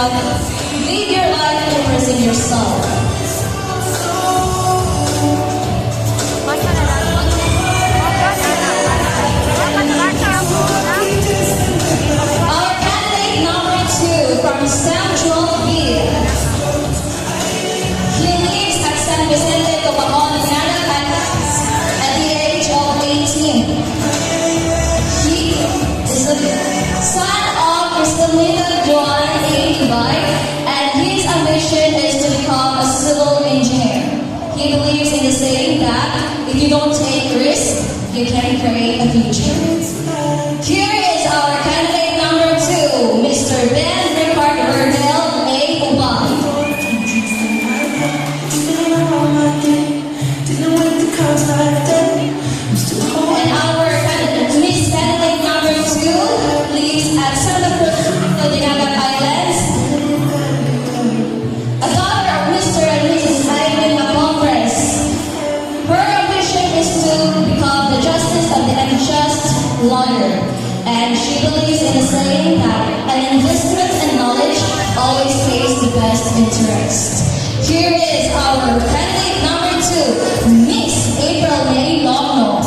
everyone. Live your life impressing yourself. Our candidate number 2 from Central View. He lives at San Vicente, Copaon, at the age of 18. He is the son of Cristalina Joan Ibay, and his ambition is to become a civil engineer. He believes in the saying that if you don't take risks, you can create a future. Here is our candidate number 2, Mr. Ben Ricard Verdell A. Ubay. And our Miss candidate number 2 lives at Santa Cruz, Dinagat Islands. A daughter of Mr. and Mrs. Ivan Congress. Her ambition is to become the justice of the unjust lawyer. And she believes in the saying that an investment in knowledge always pays the best interest. Here is our candidate number 2, Miss April May Longno.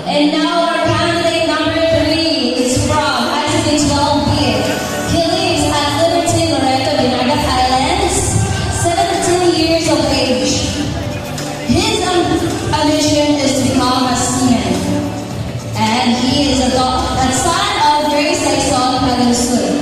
And now our candidate number 3 is from ICT 12B. He lives at Liberty Loreto, Dinagat Islands, 17 years of age. His ambition is to become a seaman. And he is a son of Grace Saison Palusoy.